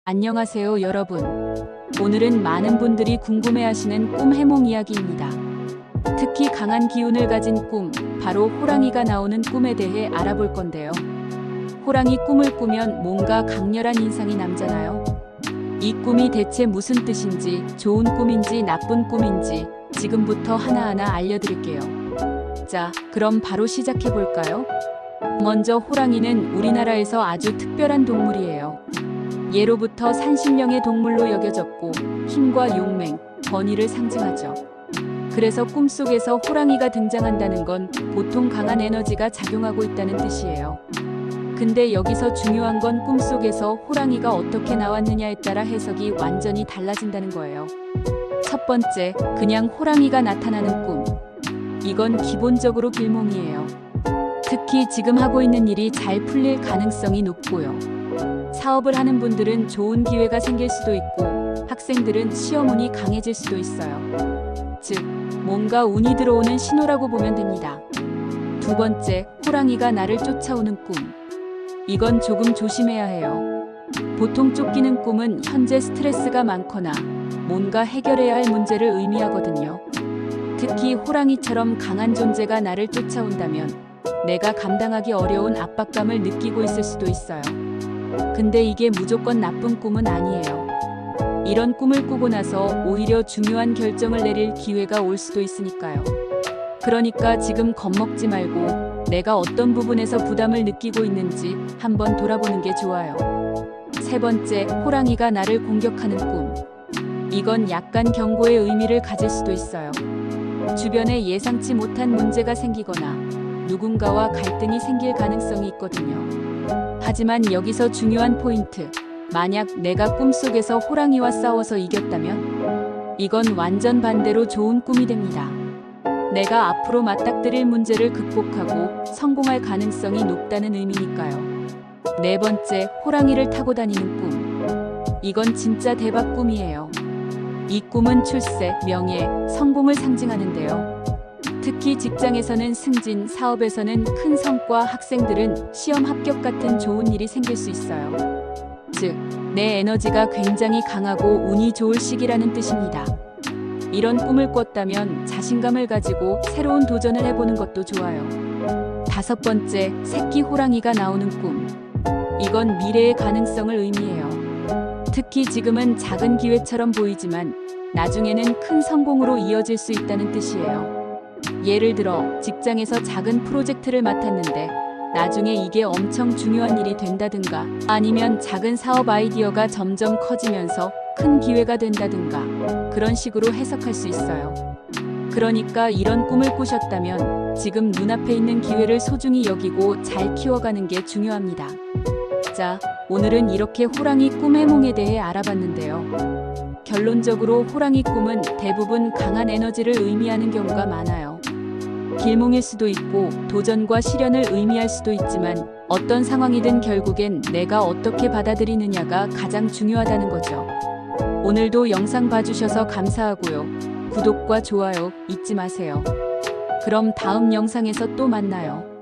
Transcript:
안녕하세요, 여러분. 오늘은 많은 분들이 궁금해하시는 꿈 해몽 이야기입니다. 특히 강한 기운을 가진 꿈, 바로 호랑이가 나오는 꿈에 대해 알아볼 건데요. 호랑이 꿈을 꾸면 뭔가 강렬한 인상이 남잖아요. 이 꿈이 대체 무슨 뜻인지, 좋은 꿈인지 나쁜 꿈인지 지금부터 하나하나 알려드릴게요. 자, 그럼 바로 시작해볼까요? 먼저 호랑이는 우리나라에서 아주 특별한 동물이에요. 예로부터 산신령의 동물로 여겨졌고 힘과 용맹, 권위를 상징하죠. 그래서 꿈속에서 호랑이가 등장한다는 건 보통 강한 에너지가 작용하고 있다는 뜻이에요. 근데 여기서 중요한 건 꿈속에서 호랑이가 어떻게 나왔느냐에 따라 해석이 완전히 달라진다는 거예요. 첫 번째, 그냥 호랑이가 나타나는 꿈. 이건 기본적으로 길몽이에요. 특히 지금 하고 있는 일이 잘 풀릴 가능성이 높고요. 사업을 하는 분들은 좋은 기회가 생길 수도 있고 학생들은 시험 운이 강해질 수도 있어요. 즉, 뭔가 운이 들어오는 신호라고 보면 됩니다. 두 번째, 호랑이가 나를 쫓아오는 꿈. 이건 조금 조심해야 해요. 보통 쫓기는 꿈은 현재 스트레스가 많거나 뭔가 해결해야 할 문제를 의미하거든요. 특히 호랑이처럼 강한 존재가 나를 쫓아온다면 내가 감당하기 어려운 압박감을 느끼고 있을 수도 있어요. 근데 이게 무조건 나쁜 꿈은 아니에요. 이런 꿈을 꾸고 나서 오히려 중요한 결정을 내릴 기회가 올 수도 있으니까요. 그러니까 지금 겁먹지 말고 내가 어떤 부분에서 부담을 느끼고 있는지 한번 돌아보는 게 좋아요. 세 번째, 호랑이가 나를 공격하는 꿈. 이건 약간 경고의 의미를 가질 수도 있어요. 주변에 예상치 못한 문제가 생기거나 누군가와 갈등이 생길 가능성이 있거든요. 하지만 여기서 중요한 포인트, 만약 내가 꿈속에서 호랑이와 싸워서 이겼다면 이건 완전 반대로 좋은 꿈이 됩니다. 내가 앞으로 맞닥뜨릴 문제를 극복하고 성공할 가능성이 높다는 의미니까요. 네 번째, 호랑이를 타고 다니는 꿈. 이건 진짜 대박 꿈이에요. 이 꿈은 출세, 명예, 성공을 상징하는데요. 특히 직장에서는 승진, 사업에서는 큰 성과, 학생들은 시험 합격 같은 좋은 일이 생길 수 있어요. 즉, 내 에너지가 굉장히 강하고 운이 좋을 시기라는 뜻입니다. 이런 꿈을 꿨다면 자신감을 가지고 새로운 도전을 해보는 것도 좋아요. 다섯 번째, 새끼 호랑이가 나오는 꿈. 이건 미래의 가능성을 의미해요. 특히 지금은 작은 기회처럼 보이지만 나중에는 큰 성공으로 이어질 수 있다는 뜻이에요. 예를 들어 직장에서 작은 프로젝트를 맡았는데 나중에 이게 엄청 중요한 일이 된다든가, 아니면 작은 사업 아이디어가 점점 커지면서 큰 기회가 된다든가, 그런 식으로 해석할 수 있어요. 그러니까 이런 꿈을 꾸셨다면 지금 눈앞에 있는 기회를 소중히 여기고 잘 키워가는 게 중요합니다. 자, 오늘은 이렇게 호랑이 꿈 해몽에 대해 알아봤는데요. 결론적으로 호랑이 꿈은 대부분 강한 에너지를 의미하는 경우가 많아요. 길몽일 수도 있고 도전과 실현을 의미할 수도 있지만 어떤 상황이든 결국엔 내가 어떻게 받아들이느냐가 가장 중요하다는 거죠. 오늘도 영상 봐주셔서 감사하고요. 구독과 좋아요 잊지 마세요. 그럼 다음 영상에서 또 만나요.